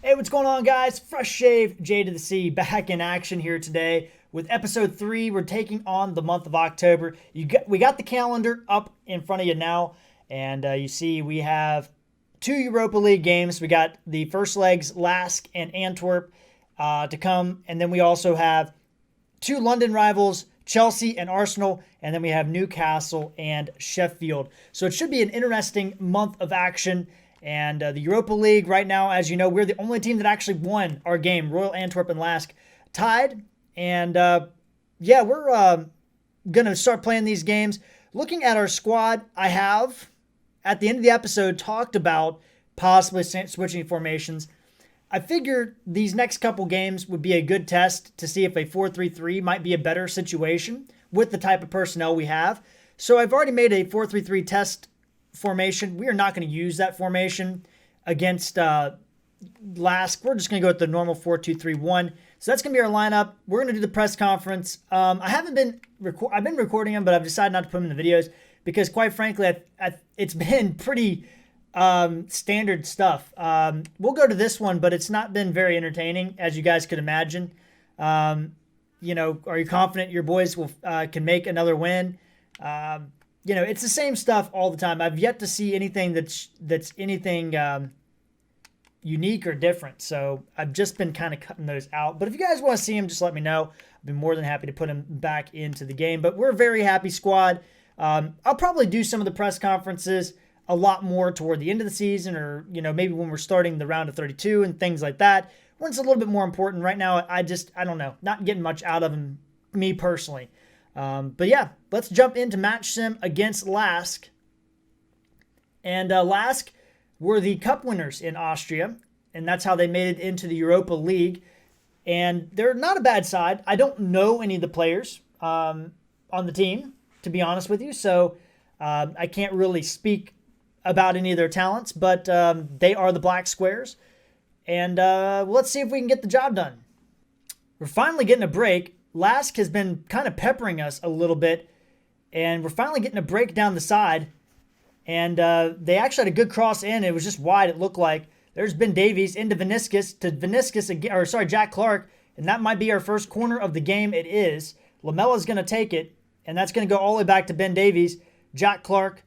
Hey, what's going on, guys? Fresh Shave J to the C back in action here today with episode 3. We're taking on the month of October. We got the calendar up in front of you now, and you see we have 2 Europa League games. We got the first legs, Lask and Antwerp, to come, and then we also have 2 London rivals, Chelsea and Arsenal, and then we have Newcastle and Sheffield. So it should be an interesting month of action. And the Europa League right now, as you know, we're the only team that actually won our game. Royal Antwerp and Lask tied. And we're going to start playing these games. Looking at our squad, I have, at the end of the episode, talked about possibly switching formations. I figured these next couple games would be a good test to see if a 4-3-3 might be a better situation with the type of personnel we have. So I've already made a 4-3-3 test formation. We are not going to use that formation against Lask. We're just going to go with the normal 4-2-3-1. So that's going to be our lineup. We're going to do the press conference. I've been recording them, but I've decided not to put them in the videos because, quite frankly, it's been pretty standard stuff. We'll go to this one, but it's not been very entertaining, as you guys could imagine. Are you confident your boys can make another win? It's the same stuff all the time. I've yet to see anything that's anything unique or different. So I've just been kind of cutting those out. But if you guys want to see them, just let me know. I'd be more than happy to put them back into the game. But we're a very happy squad. I'll probably do some of the press conferences a lot more toward the end of the season, or maybe when we're starting the round of 32 and things like that, when it's a little bit more important. Right now, I don't know, not getting much out of them, me personally. But yeah, let's jump into Match Sim against Lask. And Lask were the cup winners in Austria, and that's how they made it into the Europa League. And they're not a bad side. I don't know any of the players on the team, to be honest with you, so I can't really speak about any of their talents, but they are the Black Squares. And let's see if we can get the job done. We're finally getting a break. Lask has been kind of peppering us a little bit, and we're finally getting a break down the side. And they actually had a good cross in. It was just wide, it looked like. There's Ben Davies into Vinicius again, Jack Clark, and that might be our first corner of the game. It is. Lamella's going to take it, and that's going to go all the way back to Ben Davies, Jack Clark,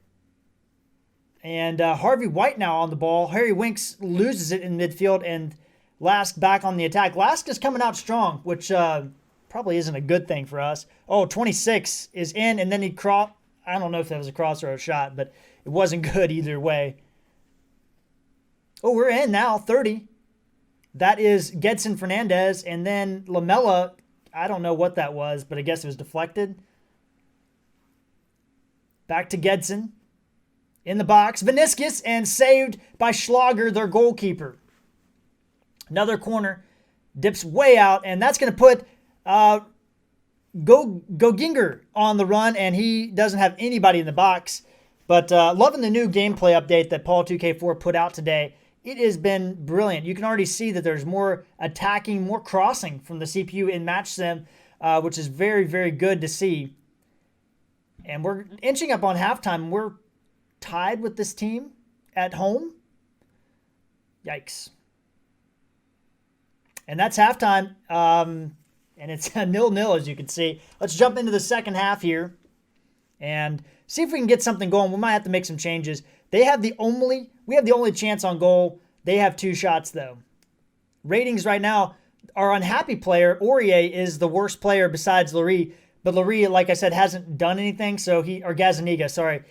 and Harvey White now on the ball. Harry Winks loses it in midfield, and Lask back on the attack. Lask is coming out strong, which probably isn't a good thing for us. 26 is in, and then he crossed. I don't know if that was a cross or a shot, but it wasn't good either way. We're in now, 30. That is Gedson Fernandez, and then Lamella. I don't know what that was, but I guess it was deflected. Back to Gedson. In the box, Vinicius, and saved by Schlager, their goalkeeper. Another corner, dips way out, and that's going to put Goginger on the run, and he doesn't have anybody in the box. But loving the new gameplay update that Paul2K4 put out today. It has been brilliant. You can already see that there's more attacking, more crossing from the CPU in Match Sim, which is very, very good to see. And we're inching up on halftime. We're tied with this team at home. Yikes. And that's halftime. And it's 0-0, as you can see. Let's jump into the second half here and see if we can get something going. We might have to make some changes. We have the only chance on goal. They have 2 shots, though. Ratings right now, our unhappy player, Aurier, is the worst player besides Lurie. But Lurie, like I said, hasn't done anything. Or Gazaniga, sorry.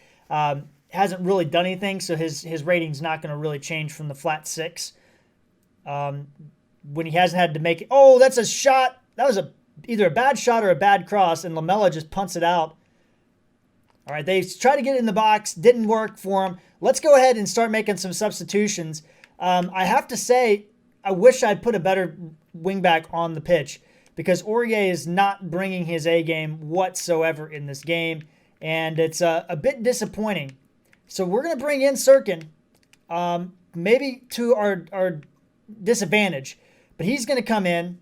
Hasn't really done anything, so his rating's not going to really change from the flat 6. When he hasn't had to make it. Oh, that's a shot. That was either a bad shot or a bad cross, and Lamella just punts it out. All right, they tried to get it in the box. Didn't work for him. Let's go ahead and start making some substitutions. I have to say, I wish I'd put a better wingback on the pitch because Aurier is not bringing his A game whatsoever in this game, and it's a bit disappointing. So we're going to bring in Sirkin, maybe to our disadvantage, but he's going to come in.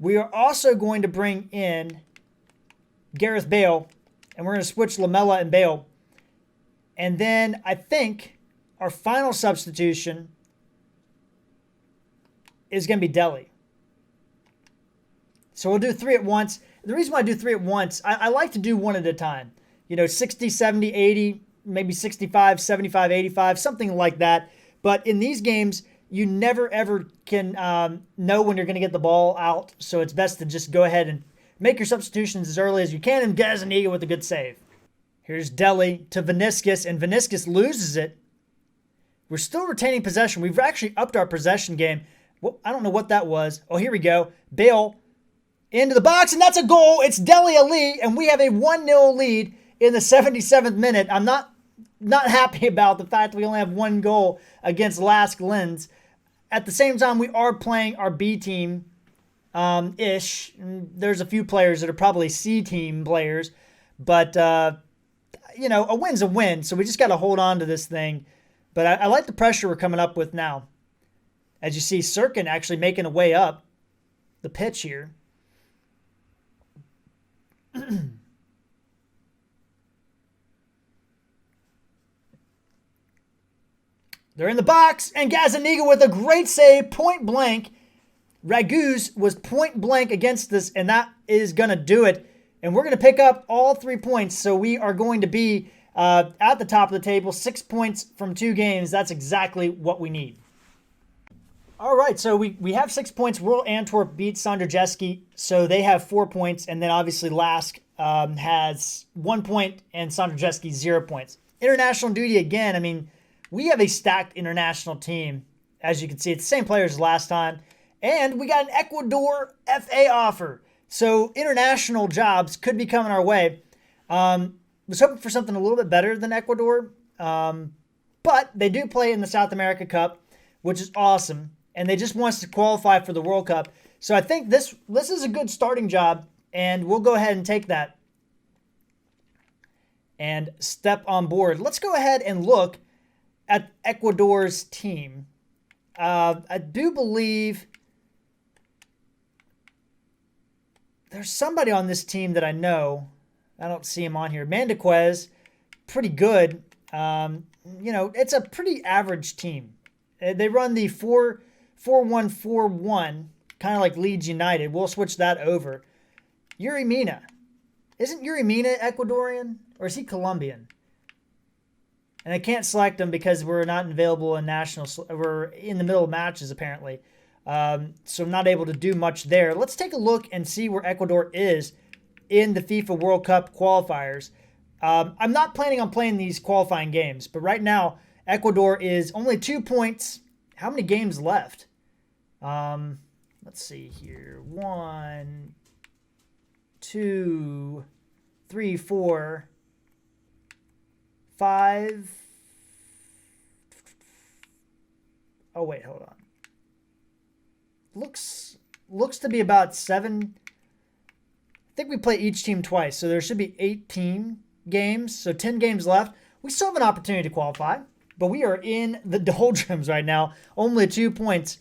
We are also going to bring in Gareth Bale, and we're going to switch Lamella and Bale. And then I think our final substitution is going to be Delhi. So we'll do 3 at once. The reason why I do 3 at once, I like to do one at a time. 60, 70, 80, maybe 65, 75, 85, something like that. But in these games, you never ever can know when you're going to get the ball out. So it's best to just go ahead and make your substitutions as early as you can. And Gazaniga with a good save. Here's Delhi to Vinicius, and Vinicius loses it. We're still retaining possession. We've actually upped our possession game. Well, I don't know what that was. Oh, here we go. Bale into the box, and that's a goal. It's Dele Alli, and we have a 1-0 lead in the 77th minute. I'm not happy about the fact that we only have 1 goal against Lask Linz. At the same time, we are playing our B team ish. There's a few players that are probably C team players, but a win's a win, so we just got to hold on to this thing. But I like the pressure we're coming up with now. As you see, Sirkin actually making a way up the pitch here. They're in the box, and Gazaniga with a great save, point blank. Raguse was point blank against this, and that is going to do it. And we're going to pick up all 3 points, so we are going to be at the top of the table, 6 points from 2 games. That's exactly what we need. All right, so we have 6 points. Royal Antwerp beat Sanderjeski, so they have 4 points. And then obviously Lask has 1 point and Sanderjeski 0 points. International duty again. I mean, we have a stacked international team. As you can see, it's the same players as last time. And we got an Ecuador FA offer. So international jobs could be coming our way. Was hoping for something a little bit better than Ecuador. But they do play in the South America Cup, which is awesome. And they just want us to qualify for the World Cup. So I think this is a good starting job. And we'll go ahead and take that and step on board. Let's go ahead and look at Ecuador's team. I do believe there's somebody on this team that I know. I don't see him on here. Mandequez, pretty good. It's a pretty average team. They run the 4-1-4-1, kind of like Leeds United. We'll switch that over. Yuri Mina. Isn't Yuri Mina Ecuadorian? Or is he Colombian? And I can't select him because we're not available in nationals. We're in the middle of matches, apparently. So I'm not able to do much there. Let's take a look and see where Ecuador is in the FIFA World Cup qualifiers. I'm not planning on playing these qualifying games, but right now, Ecuador is only 2 points. How many games left? Let's see here. 1, 2, 3, 4, 5. Oh, wait, hold on. Looks to be about 7. I think we play each team twice, so there should be 18 games. So 10 games left. We still have an opportunity to qualify, but we are in the doldrums right now. Only 2 points,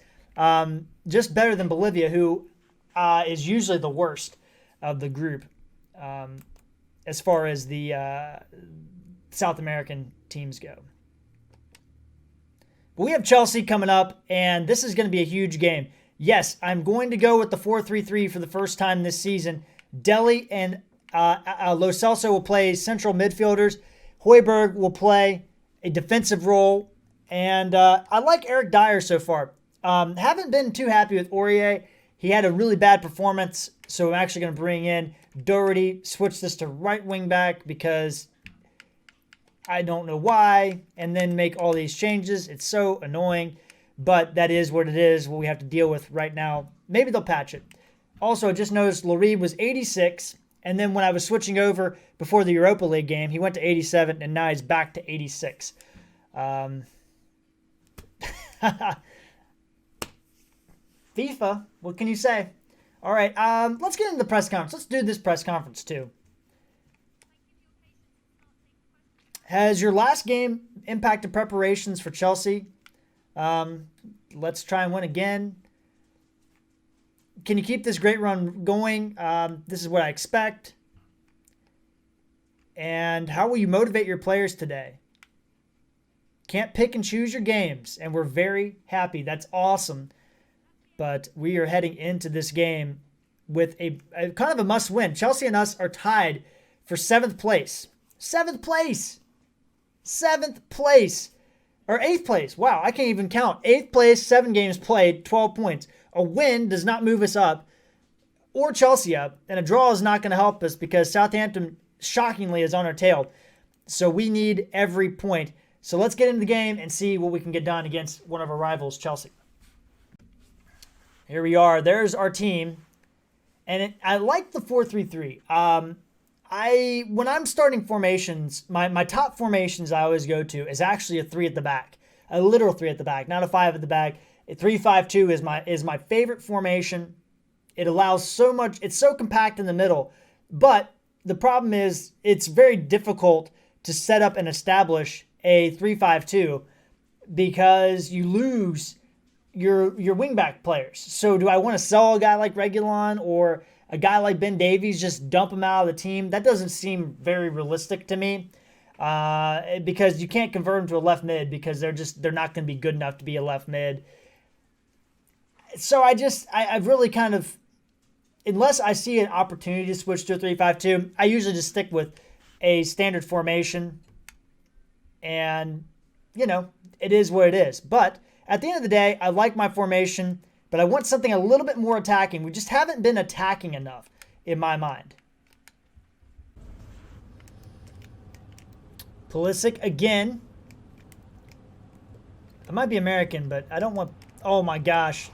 just better than Bolivia, who is usually the worst of the group as far as the South American teams go. But we have Chelsea coming up, and this is going to be a huge game. Yes, I'm going to go with the 4-3-3 for the first time this season. Delhi and Lo Celso will play central midfielders. Højbjerg will play a defensive role. And I like Eric Dyer so far. Haven't been too happy with Aurier. He had a really bad performance, so I'm actually going to bring in Doherty, switch this to right wing back because I don't know why, and then make all these changes. It's so annoying, but that is what it is, what we have to deal with right now. Maybe they'll patch it. Also, I just noticed Laribe was 86, and then when I was switching over before the Europa League game, he went to 87, and now he's back to 86. FIFA, what can you say? All right, let's get into the press conference. Let's do this press conference too. Has your last game impacted preparations for Chelsea? Let's try and win again. Can you keep this great run going? This is what I expect. And how will you motivate your players today? Can't pick and choose your games, and we're very happy. That's awesome. But we are heading into this game with a kind of a must-win. Chelsea and us are tied for 7th place. 7th place. 7th place. Or 8th place. Wow, I can't even count. 8th place, 7 games played, 12 points. A win does not move us up or Chelsea up, and a draw is not going to help us because Southampton, shockingly, is on our tail. So we need every point. So let's get into the game and see what we can get done against one of our rivals, Chelsea. Here we are. There's our team. And I like the 4-3-3. When I'm starting formations, my top formations I always go to is actually a 3 at the back. A literal 3 at the back, not a 5 at the back. A 3-5-2 is my favorite formation. It allows so much. It's so compact in the middle. But the problem is it's very difficult to set up and establish a 3-5-2 because you lose your wingback players. So do I want to sell a guy like Reguilon or a guy like Ben Davies, just dump him out of the team? That doesn't seem very realistic to me because you can't convert them to a left mid because they're not going to be good enough to be a left mid. So I really kind of, unless I see an opportunity to switch to a 3-5-2, I usually just stick with a standard formation. And, it is what it is. But at the end of the day, I like my formation, but I want something a little bit more attacking. We just haven't been attacking enough in my mind. Pulisic again. I might be American, but I don't want... Oh, my gosh.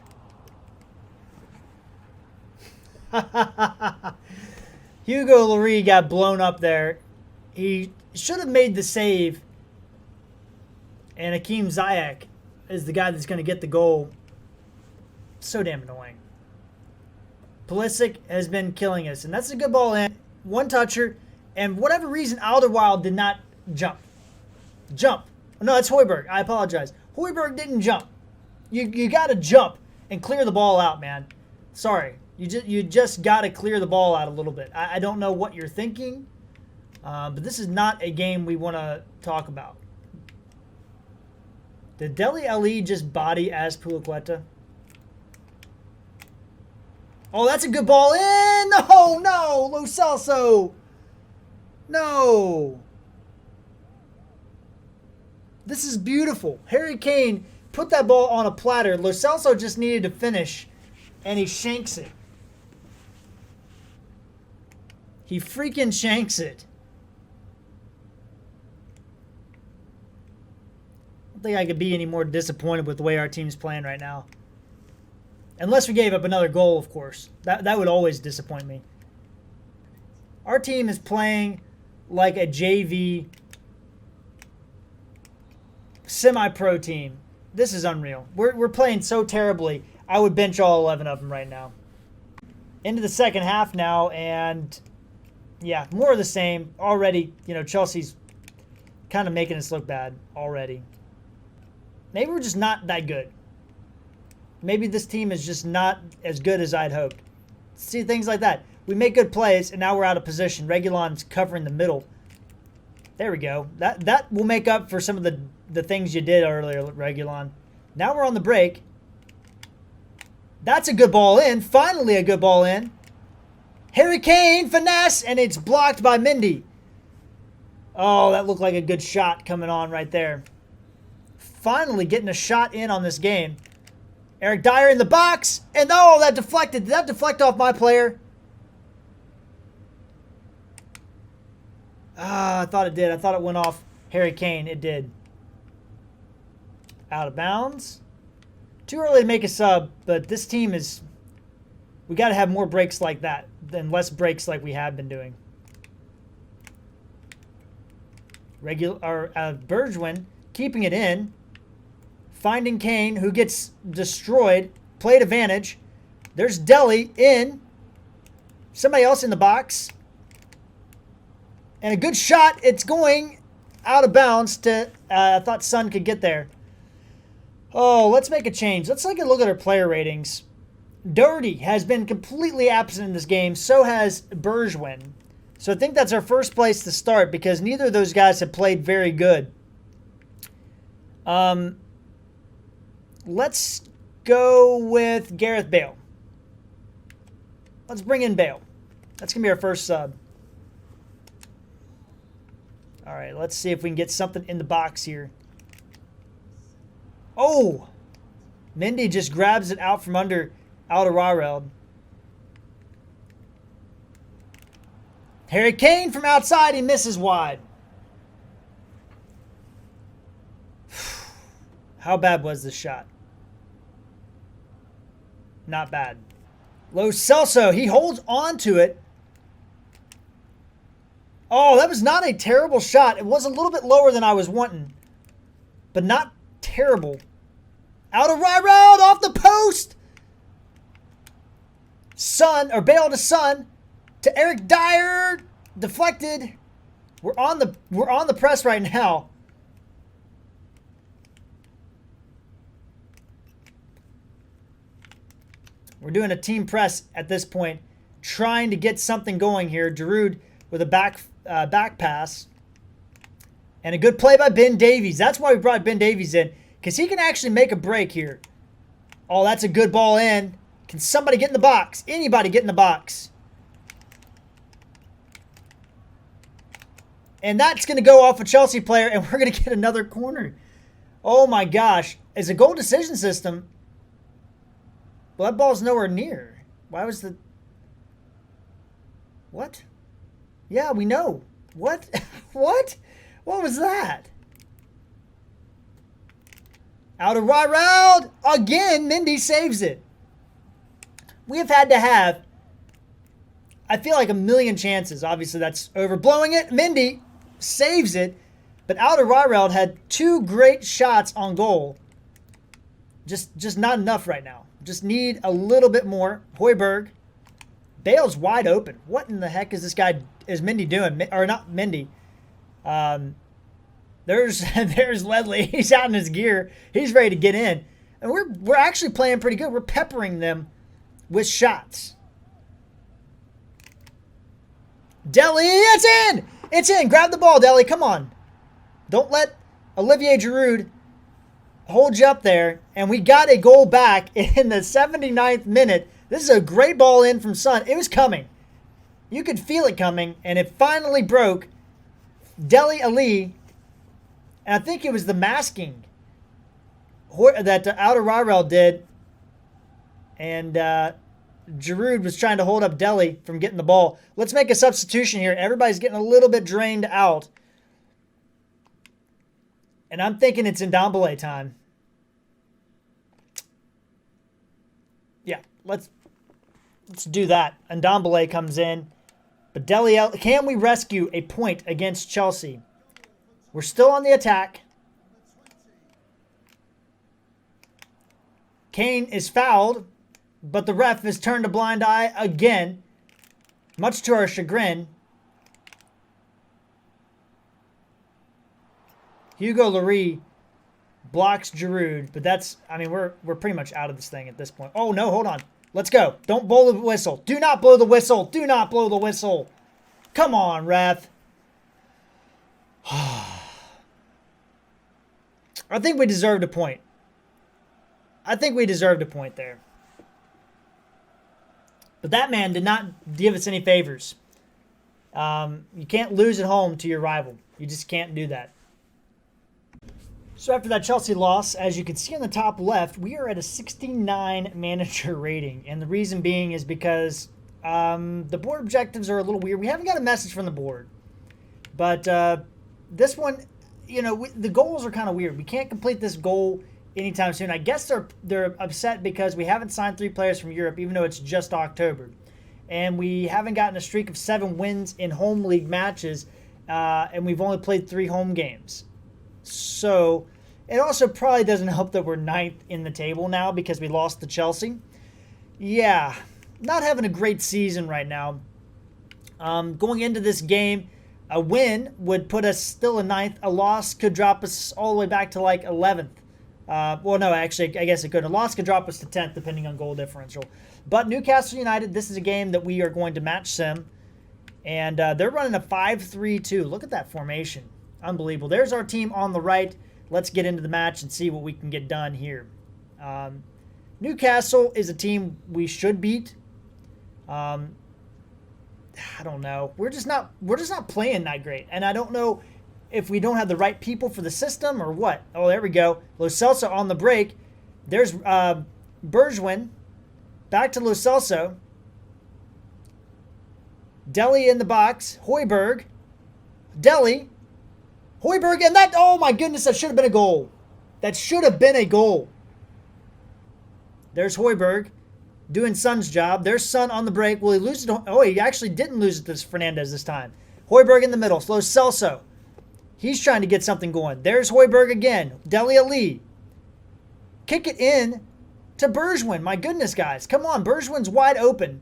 Hugo Lloris got blown up there. He should have made the save. And Hakeem Ziyech is the guy that's going to get the goal. So damn annoying. Pulisic has been killing us. And that's a good ball in. One toucher. And for whatever reason, Alderweireld did not jump. No, that's Højbjerg. I apologize. Højbjerg didn't jump. You got to jump and clear the ball out, man. Sorry. You just got to clear the ball out a little bit. I don't know what you're thinking. But this is not a game we want to talk about. Did Dele Alli just body Azpilicueta? Oh, that's a good ball in. No, Lo Celso. No. This is beautiful. Harry Kane put that ball on a platter. Lo Celso just needed to finish, and he shanks it. He freaking shanks it. I don't think I could be any more disappointed with the way our team's playing right now. Unless we gave up another goal, of course. That would always disappoint me. Our team is playing like a JV semi-pro team. This is unreal. We're playing so terribly. I would bench all 11 of them right now. Into the second half now, and yeah, more of the same. Already, Chelsea's kind of making us look bad already. Maybe we're just not that good. Maybe this team is just not as good as I'd hoped. See, things like that. We make good plays, and now we're out of position. Reguilon's covering the middle. There we go. That will make up for some of the things you did earlier, Reguilon. Now we're on the break. That's a good ball in. Finally a good ball in. Harry Kane, finesse, and it's blocked by Mendy. Oh, that looked like a good shot coming on right there. Finally getting a shot in on this game. Eric Dyer in the box. And oh, that deflected. Did that deflect off my player? I thought it did. I thought it went off Harry Kane. It did. Out of bounds. Too early to make a sub, but this team is... We got to have more breaks like that than less breaks like we have been doing. Bergwijn keeping it in. Finding Kane, who gets destroyed. Played advantage. There's Dele in. Somebody else in the box. And a good shot. It's going out of bounds to... I thought Son could get there. Oh, let's make a change. Let's take a look at our player ratings. Doherty has been completely absent in this game. So has Bergwijn. So I think that's our first place to start because neither of those guys have played very good. Let's go with Gareth Bale. Let's bring in Bale. That's going to be our first sub. All right, let's see if we can get something in the box here. Oh! Mendy just grabs it out from under Alderweireld. Harry Kane from outside. He misses wide. How bad was this shot? Not bad. Lo Celso, he holds on to it. Oh, that was not a terrible shot. It was a little bit lower than I was wanting, but not terrible. Alderweireld off the post. Bale to Son to Eric Dyer, deflected. We're on the press right now. We're doing a team press at this point, trying to get something going here. Giroud with a back pass. And a good play by Ben Davies. That's why we brought Ben Davies in, because he can actually make a break here. Oh, that's a good ball in. Can somebody get in the box? Anybody get in the box? And that's going to go off a Chelsea player, and we're going to get another corner. Oh, my gosh. It's a goal decision system. Well, that ball's nowhere near. Why was the... What? Yeah, we know. What? What? What was that? Alderweireld! Again, Mendy saves it. We have had to have, I feel like, a million chances. Obviously, that's overblowing it. Mendy saves it, but Alderweireld had 2 great shots on goal. Just not enough right now. Just need a little bit more. Højbjerg. Bale's wide open. What in the heck is Mendy doing? Or not Mendy. There's Ledley. He's out in his gear. He's ready to get in. And we're actually playing pretty good. We're peppering them with shots. Dele, it's in! It's in. Grab the ball, Dele. Come on. Don't let Olivier Giroud hold you up there. And we got a goal back in the 79th minute. This is a great ball in from Son. It was coming. You could feel it coming, and it finally broke. Dele Alli, and I think it was the masking that Alderweireld did, and Giroud was trying to hold up Dele from getting the ball. Let's make a substitution here. Everybody's getting a little bit drained out, and I'm thinking it's Ndombele time. Yeah, let's do that. Ndombele comes in. But Dele, can we rescue a point against Chelsea? We're still on the attack. Kane is fouled, but the ref has turned a blind eye again, much to our chagrin. Hugo Lloris blocks Giroud, but that's, I mean, we're pretty much out of this thing at this point. Oh, no, hold on. Let's go. Don't blow the whistle. Do not blow the whistle. Do not blow the whistle. Come on, ref. I think we deserved a point. I think we deserved a point there. But that man did not give us any favors. You can't lose at home to your rival. You just can't do that. So after that Chelsea loss, as you can see on the top left, we are at a 69 manager rating. And the reason being is because the board objectives are a little weird. We haven't got a message from the board. But this one, you know, the goals are kind of weird. We can't complete this goal anytime soon. I guess they're upset because we haven't signed 3 players from Europe, even though it's just October. And we haven't gotten a streak of 7 wins in home league matches. And we've only played 3 home games. So it also probably doesn't help that we're 9th in the table now because we lost to Chelsea. Yeah, not having a great season right now. Going into this game, a win would put us still in 9th. A loss could drop us all the way back to like 11th. Well, no, actually, I guess it could. A loss could drop us to 10th depending on goal differential. But Newcastle United, this is a game that we are going to match sim. And they're running a 5-3-2. Look at that formation. Unbelievable. There's our team on the right. Let's get into the match and see what we can get done here. Newcastle is a team we should beat. I don't know. We're just not playing that great, and I don't know if we don't have the right people for the system or what. Oh, there we go. Lo Celso on the break. There's Bergwijn. Back to Lo Celso. Deli in the box. Højbjerg. Deli. Højbjerg, and that, oh my goodness, that should have been a goal. That should have been a goal. There's Højbjerg doing Son's job. There's Son on the break. Will he lose it? Oh, he actually didn't lose it to Fernandez this time. Højbjerg in the middle. Lo Celso. He's trying to get something going. There's Højbjerg again. Dele Alli. Kick it in to Bergwijn. My goodness, guys. Come on. Bergwijn's wide open.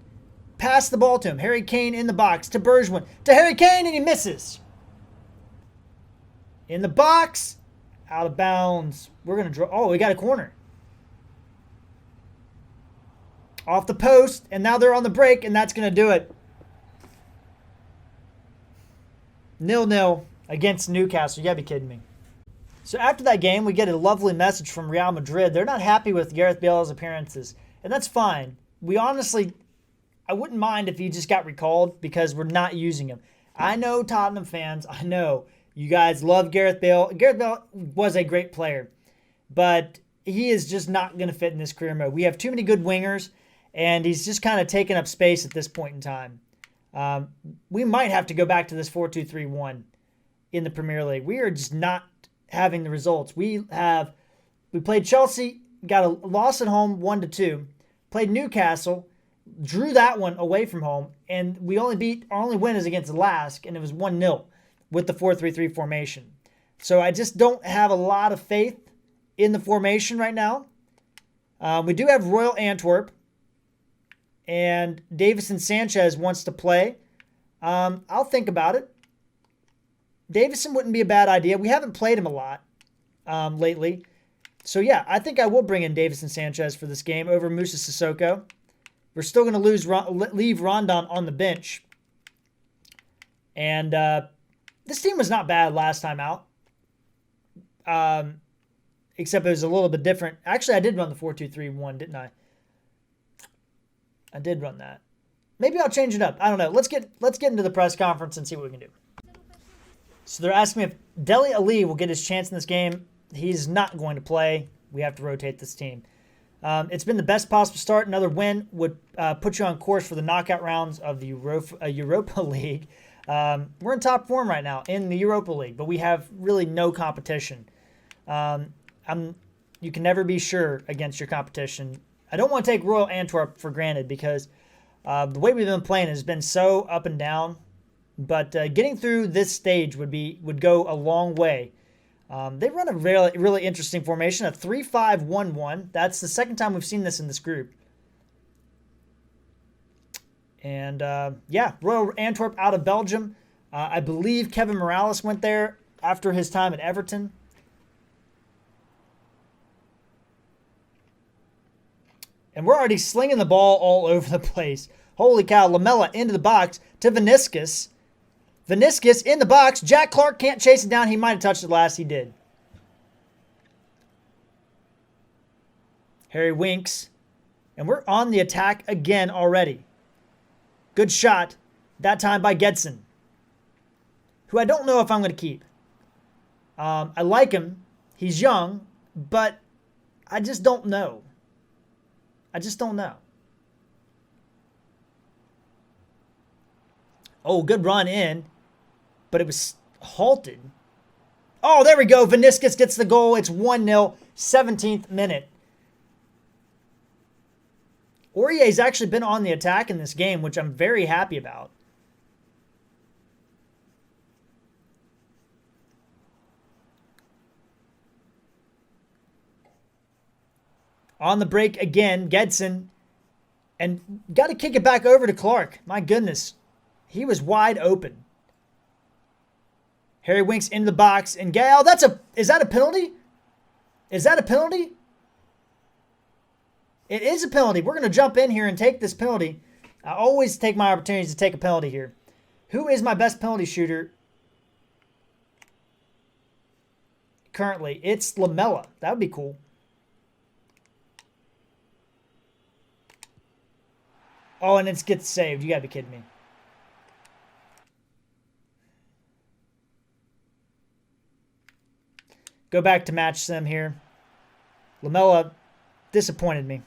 Pass the ball to him. Harry Kane in the box to Bergwijn. To Harry Kane, and he misses. In the box. Out of bounds. We're going to draw. Oh, we got a corner. Off the post, and now they're on the break, and that's going to do it. 0-0 against Newcastle. You got to be kidding me. So after that game, we get a lovely message from Real Madrid. They're not happy with Gareth Bale's appearances, and that's fine. I wouldn't mind if he just got recalled because we're not using him. I know Tottenham fans. I know you guys love Gareth Bale. Gareth Bale was a great player, but he is just not going to fit in this career mode. We have too many good wingers, and he's just kind of taking up space at this point in time. We might have to go back to this 4-2-3-1 in the Premier League. We are just not having the results. We played Chelsea, got a loss at home 1-2. Played Newcastle, drew that one away from home, and our only win is against Lask, and it was 1-0 with the 4-3-3 formation. So I just don't have a lot of faith in the formation right now. We do have Royal Antwerp, and Davison Sanchez wants to play. I'll think about it. Davison wouldn't be a bad idea. We haven't played him a lot lately. So, yeah, I think I will bring in Davison Sanchez for this game over Moussa Sissoko. We're still going to leave Rondon on the bench. And this team was not bad last time out. Except it was a little bit different. Actually, I did run the 4-2-3-1, didn't I? I did run that. Maybe I'll change it up. I don't know. Let's get into the press conference and see what we can do. So they're asking me if Dele Alli will get his chance in this game. He's not going to play. We have to rotate this team. It's been the best possible start. Another win would put you on course for the knockout rounds of the Europa League. We're in top form right now in the Europa League, but we have really no competition. You can never be sure against your competition. I don't want to take Royal Antwerp for granted because the way we've been playing has been so up and down. But getting through this stage would go a long way. They run a really interesting formation, a 3-5-1-1. That's the second time we've seen this in this group. And Royal Antwerp out of Belgium. I believe Kevin Morales went there after his time at Everton. And we're already slinging the ball all over the place. Holy cow. Lamela into the box to Vinicius. Vinicius in the box. Jack Clark can't chase it down. He might have touched it last. He did. Harry Winks. And we're on the attack again already. Good shot. That time by Gedson. Who I don't know if I'm going to keep. I like him. He's young. But I just don't know. Oh, good run in. But it was halted. Oh, there we go. Vinicius gets the goal. It's 1-0, 17th minute. Aurier's actually been on the attack in this game, which I'm very happy about. On the break again, Gedson. And got to kick it back over to Clark. My goodness. He was wide open. Harry Winks into the box. And Gale, is that a penalty? Is that a penalty? It is a penalty. We're going to jump in here and take this penalty. I always take my opportunities to take a penalty here. Who is my best penalty shooter currently? It's Lamela. That would be cool. Oh, and it gets saved. You got to be kidding me. Go back to match sim here. Lamela disappointed me.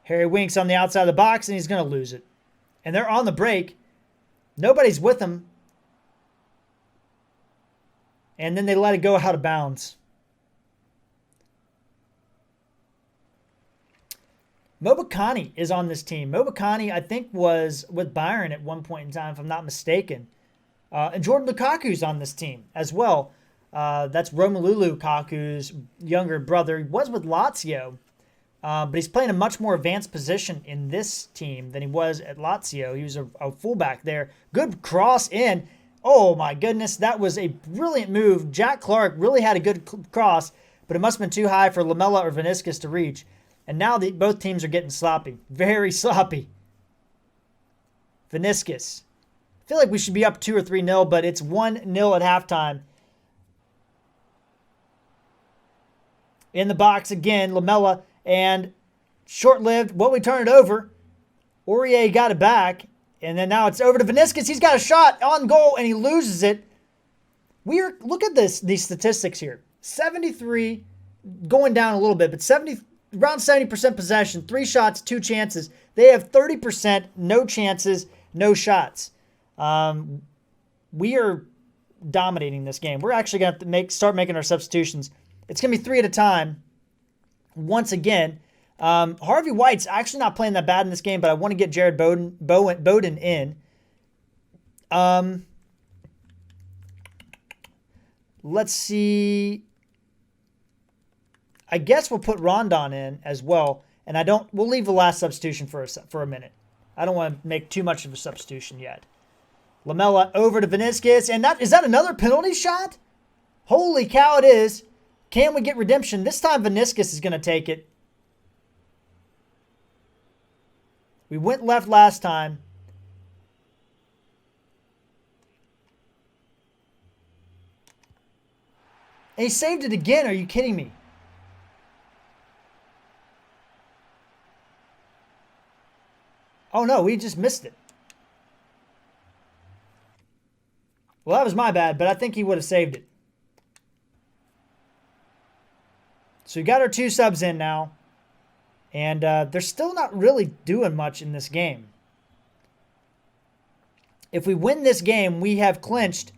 Harry Winks on the outside of the box, and he's going to lose it. And they're on the break. Nobody's with him. And then they let it go out of bounds. Mobakani is on this team. Mobakani, I think, was with Bayern at one point in time, if I'm not mistaken. And Jordan Lukaku's on this team as well. That's Romelu Lukaku's younger brother. He was with Lazio, but he's playing a much more advanced position in this team than he was at Lazio. He was a fullback there. Good cross in. Oh, my goodness. That was a brilliant move. Jack Clark really had a good cross, but it must have been too high for Lamela or Vinicius to reach. And now both teams are getting sloppy. Very sloppy. Vinicius. I feel like we should be up 2 or 3-0, but it's 1-0 at halftime. In the box again, Lamela. And short-lived. Well, we turn it over. Aurier got it back. And then now it's over to Vinicius. He's got a shot on goal, and he loses it. Look at these statistics here. 73, going down a little bit, but around 70% possession, 3 shots, 2 chances. They have 30%, no chances, no shots. We are dominating this game. We're actually going to have to start making our substitutions. It's going to be 3 at a time. Once again, Harvey White's actually not playing that bad in this game, but I want to get Jared Bowden in. Let's see. I guess we'll put Rondon in as well, and we'll leave the last substitution for a minute. I don't want to make too much of a substitution yet. Lamela over to Vinicius, and is that another penalty shot? Holy cow, it is. Can we get redemption? This time Vinicius is going to take it. We went left last time. And he saved it again. Are you kidding me? Oh, no, we just missed it. Well, that was my bad, but I think he would have saved it. So we got our 2 subs in now. And they're still not really doing much in this game. If we win this game, we have clinched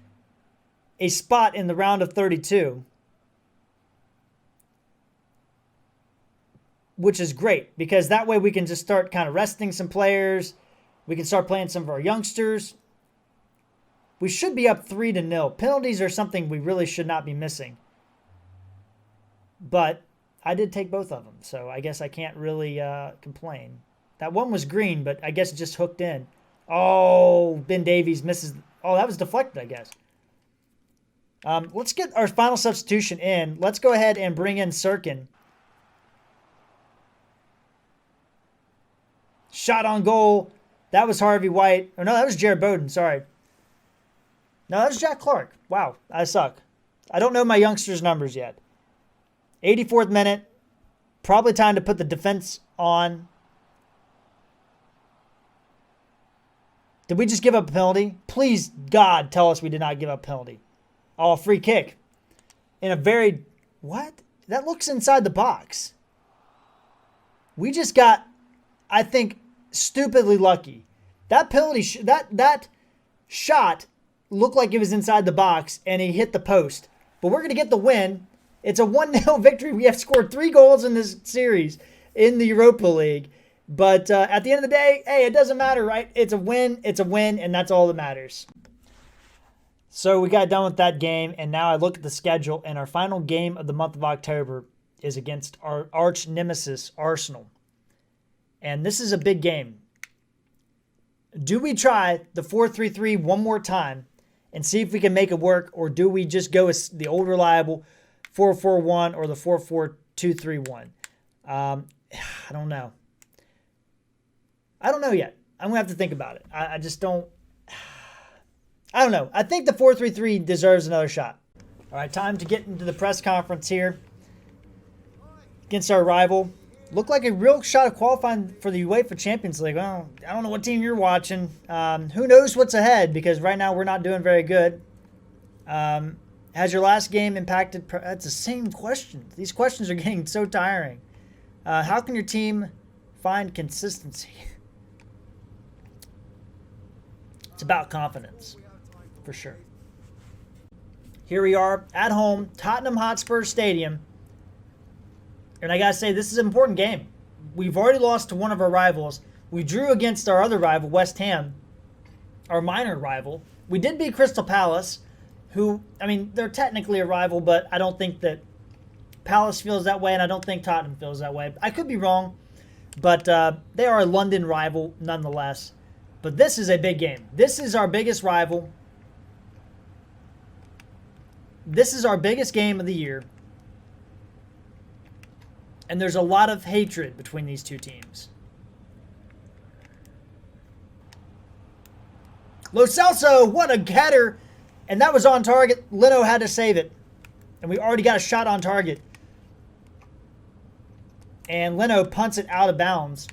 a spot in the round of 32. Which is great, because that way we can just start kind of resting some players. We can start playing some of our youngsters. We should be up 3-0. Penalties are something we really should not be missing. But I did take both of them, so I guess I can't really complain. That one was green, but I guess it just hooked in. Oh, Ben Davies misses. Oh, that was deflected, I guess. Let's get our final substitution in. Let's go ahead and bring in Sirkin. Shot on goal. That was Harvey White. Or no, that was Jared Bowden. Sorry. No, that was Jack Clark. Wow, I suck. I don't know my youngsters' numbers yet. 84th minute. Probably time to put the defense on. Did we just give up a penalty? Please, God, tell us we did not give up a penalty. Oh, free kick. In a very... What? That looks inside the box. We just got, I think, stupidly lucky. That penalty... that shot looked like it was inside the box, and he hit the post. But we're going to get the win. It's a 1-0 victory. We have scored 3 goals in this series in the Europa League. But at the end of the day, hey, it doesn't matter, right? It's a win, and that's all that matters. So we got done with that game, and now I look at the schedule, and our final game of the month of October is against our arch nemesis, Arsenal. And this is a big game. Do we try the 4-3-3 one more time and see if we can make it work, or do we just go with the old reliable 4-4-1 or the 4-4-2-3-1? I don't know. I don't know yet. I'm going to have to think about it. I just don't... I don't know. I think the 4-3-3 deserves another shot. All right, time to get into the press conference here against our rival. Looked like a real shot of qualifying for the UEFA Champions League. Well, I don't know what team you're watching. Who knows what's ahead, because right now we're not doing very good. Has your last game impacted? That's the same question. These questions are getting so tiring. How can your team find consistency? It's about confidence, for sure. Here we are at home, Tottenham Hotspur Stadium. And I got to say, this is an important game. We've already lost to one of our rivals. We drew against our other rival, West Ham, our minor rival. We did beat Crystal Palace, who, I mean, they're technically a rival, but I don't think that Palace feels that way, and I don't think Tottenham feels that way. I could be wrong, but they are a London rival nonetheless. But this is a big game. This is our biggest rival. This is our biggest game of the year. And there's a lot of hatred between these two teams. Lo Celso, what a header. And that was on target. Leno had to save it. And we already got a shot on target. And Leno punts it out of bounds.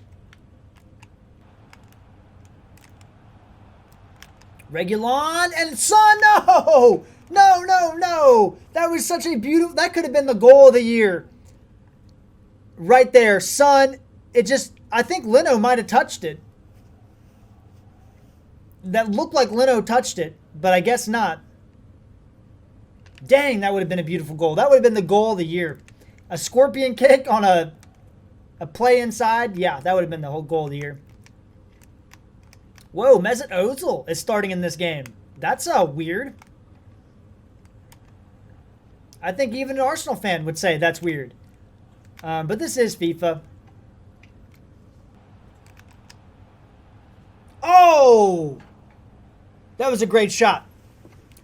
Reguilon and Son, no! No, no, no. That was such a beautiful, that could have been the goal of the year. Right there, Son. It just, I think Leno might have touched it. That looked like Leno touched it, but I guess not. Dang, that would have been a beautiful goal. That would have been the goal of the year. A scorpion kick on a play inside. Yeah, that would have been the whole goal of the year. Whoa, Mesut Ozil is starting in this game. That's weird. I think even an Arsenal fan would say that's weird. But this is FIFA. Oh! That was a great shot.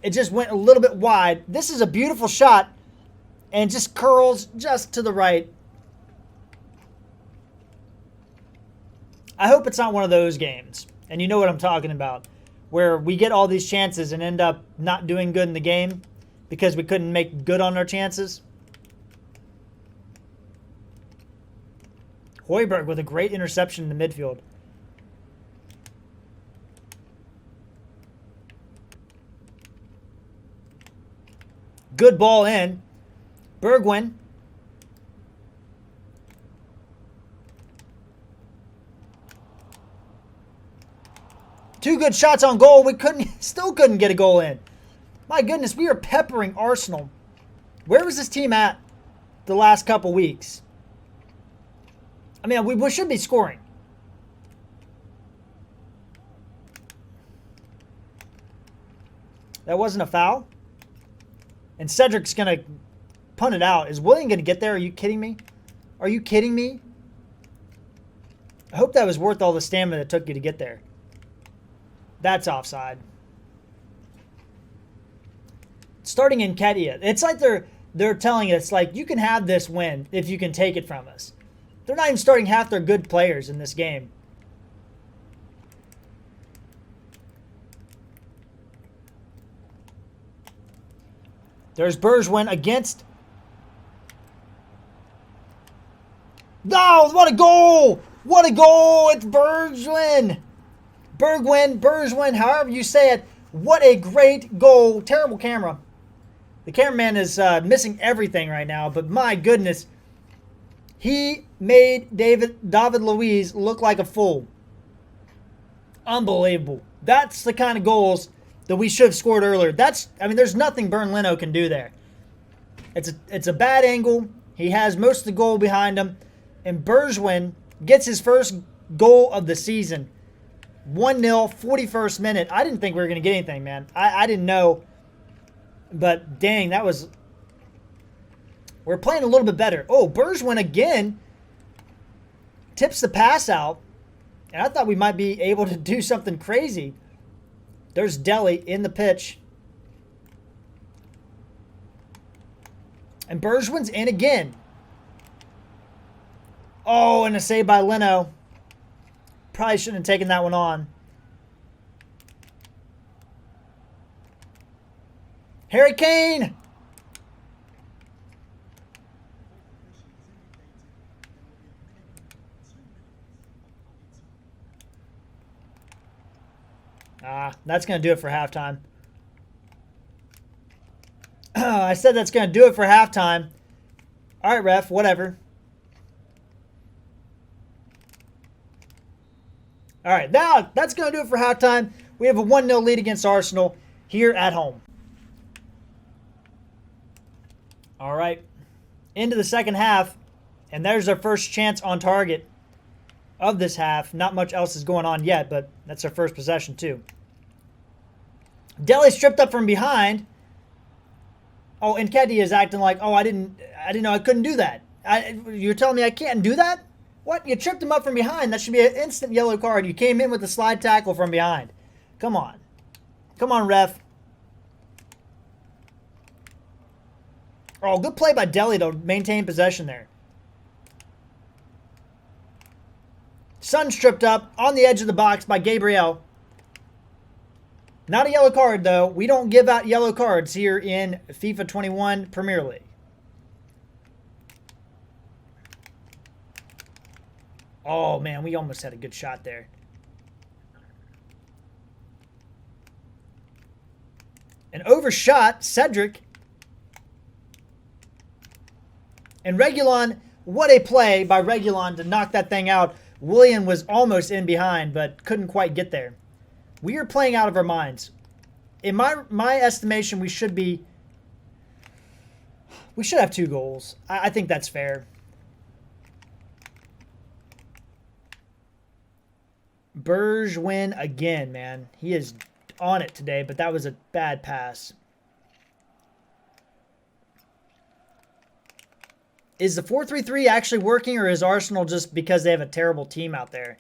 It just went a little bit wide. This is a beautiful shot. And just curls just to the right. I hope it's not one of those games. And you know what I'm talking about. Where we get all these chances and end up not doing good in the game because we couldn't make good on our chances. Højbjerg with a great interception in the midfield. Good ball in. Bergwijn. Two good shots on goal. We still couldn't get a goal in. My goodness, we are peppering Arsenal. Where was this team at the last couple weeks? I mean, we should be scoring. That wasn't a foul. And Cedric's going to punt it out. Is Willian going to get there? Are you kidding me? Are you kidding me? I hope that was worth all the stamina it took you to get there. That's offside. Starting in Nketiah. It's like they're telling us, like, you can have this win if you can take it from us. They're not even starting half their good players in this game. There's Bergwijn against. No, what a goal! What a goal! It's Bergwijn. Bergwijn, however you say it. What a great goal. Terrible camera. The cameraman is missing everything right now, but my goodness. He made David Luiz look like a fool. Unbelievable. That's the kind of goals that we should have scored earlier. There's nothing Bernd Leno can do there. It's a bad angle. He has most of the goal behind him. And Bergwijn gets his first goal of the season. 1-0, 41st minute. I didn't think we were going to get anything, man. I didn't know. But dang, that was... We're playing a little bit better. Oh, Bergwijn again tips the pass out. And I thought we might be able to do something crazy. There's Dele in the pitch. And Bergwijn's in again. Oh, and a save by Leno. Probably shouldn't have taken that one on. Harry Kane! That's going to do it for halftime. I said that's going to do it for halftime. All right, ref, whatever. All right, now that's going to do it for halftime. We have a 1-0 lead against Arsenal here at home. All right, into the second half, and there's our first chance on target of this half. Not much else is going on yet, but that's our first possession too. Dele stripped up from behind. Oh, and Nketiah is acting like, oh, I didn't know I couldn't do that. You're telling me I can't do that? What? You tripped him up from behind. That should be an instant yellow card. You came in with a slide tackle from behind. Come on. Come on, ref. Oh, good play by Dele to maintain possession there. Son stripped up on the edge of the box by Gabriel. Not a yellow card, though. We don't give out yellow cards here in FIFA 21 Premier League. Oh, man, we almost had a good shot there. An overshot, Cedric. And Reguilon, what a play by Reguilon to knock that thing out. Willian was almost in behind, but couldn't quite get there. We are playing out of our minds. In my estimation, we should have 2 goals. I think that's fair. Bergwijn again, man. He is on it today, but that was a bad pass. Is the 4-3-3 actually working, or is Arsenal just because they have a terrible team out there?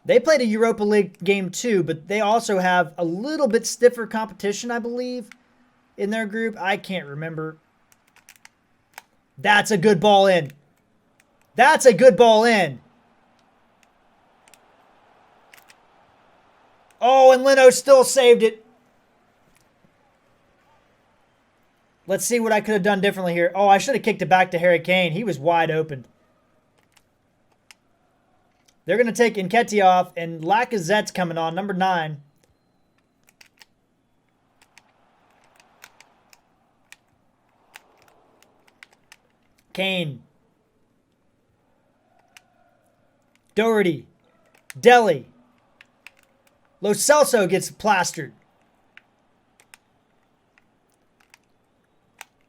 They played a Europa League game too, but they also have a little bit stiffer competition, I believe, in their group. I can't remember. That's a good ball in. That's a good ball in. Oh, and Leno still saved it. Let's see what I could have done differently here. Oh, I should have kicked it back to Harry Kane. He was wide open. They're going to take Nketiah off, and Lacazette's coming on, number 9. Kane. Doherty. Dele. Lo Celso gets plastered.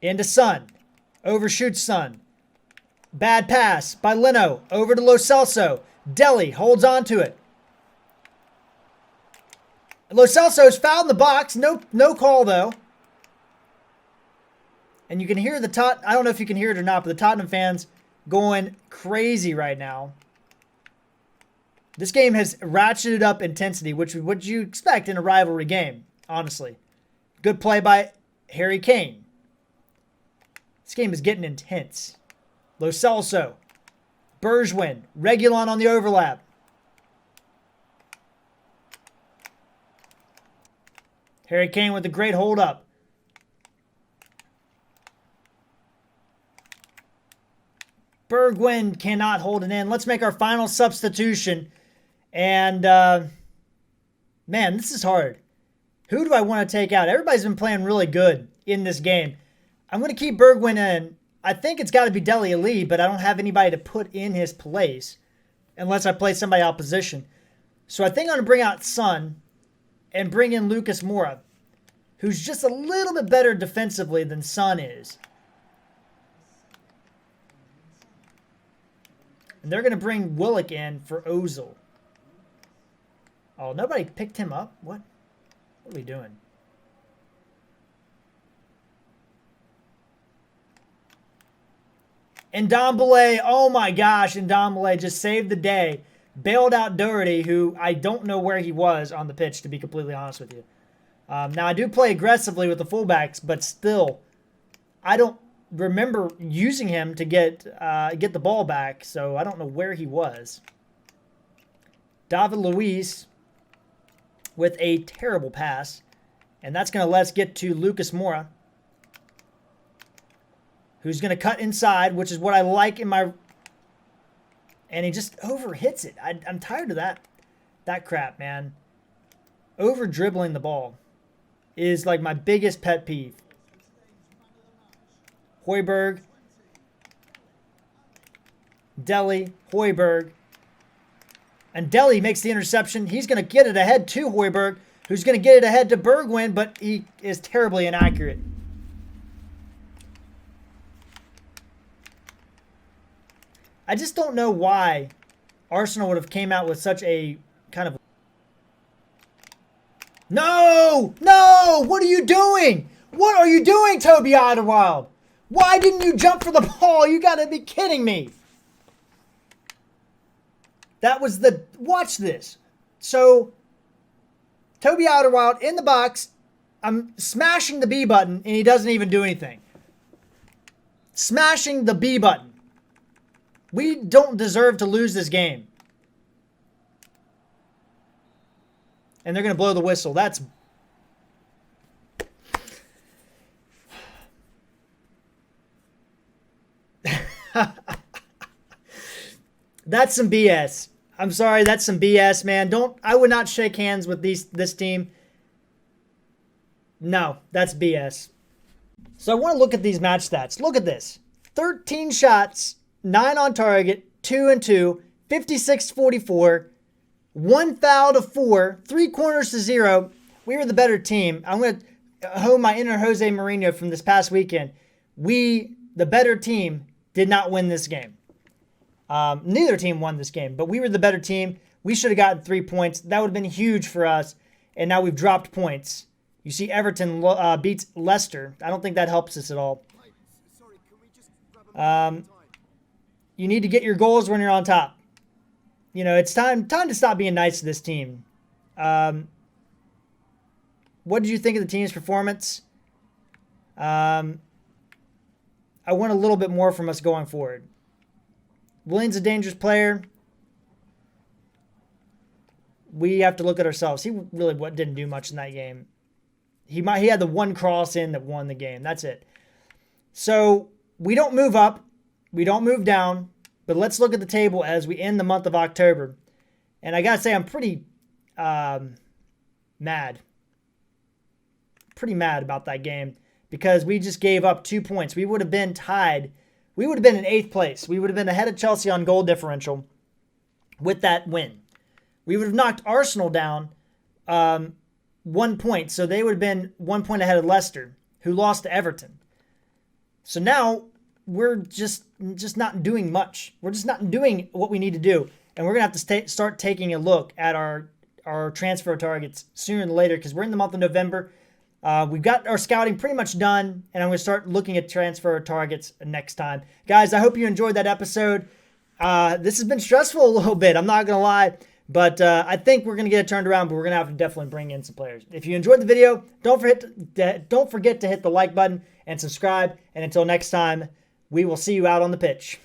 Into Son. Overshoots Son. Bad pass by Leno. Over to Lo Celso. Dele holds on to it. Lo Celso's fouled in the box. No call, though. And you can hear the I don't know if you can hear it or not, but the Tottenham fans going crazy right now. This game has ratcheted up intensity, which would you expect in a rivalry game, honestly. Good play by Harry Kane. This game is getting intense. Lo Celso. Bergwijn. Reguilon on the overlap. Harry Kane with a great hold up. Bergwijn cannot hold it in. Let's make our final substitution. And, man, this is hard. Who do I want to take out? Everybody's been playing really good in this game. I'm going to keep Bergwijn in. I think it's got to be Dele Alli, but I don't have anybody to put in his place unless I play somebody out of position. So I think I'm going to bring out Son and bring in Lucas Moura, who's just a little bit better defensively than Son is. And they're going to bring Willock in for Ozil. Oh, nobody picked him up? What? What are we doing? And Ndombele, oh my gosh, Ndombele just saved the day. Bailed out Doherty, who I don't know where he was on the pitch, to be completely honest with you. Now, I do play aggressively with the fullbacks, but still, I don't remember using him to get the ball back, so I don't know where he was. David Luiz with a terrible pass. And that's going to let us get to Lucas Moura, who's going to cut inside, which is what I like in my... And he just overhits it. I'm tired of that crap, man. Over dribbling the ball is like my biggest pet peeve. Højbjerg. Deli. Højbjerg. And Deli makes the interception. He's going to get it ahead to Højbjerg, who's going to get it ahead to Bergwijn, but he is terribly inaccurate. I just don't know why Arsenal would have came out with such a kind of... No! No! What are you doing? What are you doing, Toby Alderweireld? Why didn't you jump for the ball? You got to be kidding me. That was the... Watch this. So, Toby Alderweireld in the box. I'm smashing the B button, and he doesn't even do anything. Smashing the B button. We don't deserve to lose this game. And they're going to blow the whistle. That's... That's some BS. I'm sorry, that's some BS, man. I would not shake hands with this team. No, that's BS. So I want to look at these match stats. Look at this. 13 shots, 9 on target, 2 and 2, 56-44, 1 foul to 4, 3 corners to 0. We were the better team. I'm going to hone my inner Jose Mourinho from this past weekend. We, the better team, did not win this game. Neither team won this game, but we were the better team. We should have gotten 3 points. That would have been huge for us, and now we've dropped points. You see Everton beats Leicester. I don't think that helps us at all. You need to get your goals when you're on top. You know, it's time to stop being nice to this team. What did you think of the team's performance? I want a little bit more from us going forward. Willian's a dangerous player. We have to look at ourselves. He really didn't do much in that game. He had the one cross in that won the game. That's it. So we don't move up. We don't move down. But let's look at the table as we end the month of October. And I got to say, I'm pretty mad. Pretty mad about that game because we just gave up 2 points. We would have been tied. We would have been in 8th place. We would have been ahead of Chelsea on goal differential with that win. We would have knocked Arsenal down 1 point. So they would have been 1 point ahead of Leicester, who lost to Everton. So now we're just not doing much. We're just not doing what we need to do. And we're going to have to start taking a look at our transfer targets sooner than later because we're in the month of November. We've got our scouting pretty much done, and I'm going to start looking at transfer targets next time. Guys, I hope you enjoyed that episode. This has been stressful a little bit, I'm not going to lie, but I think we're going to get it turned around, but we're going to have to definitely bring in some players. If you enjoyed the video, don't forget to hit the like button and subscribe, and until next time, we will see you out on the pitch.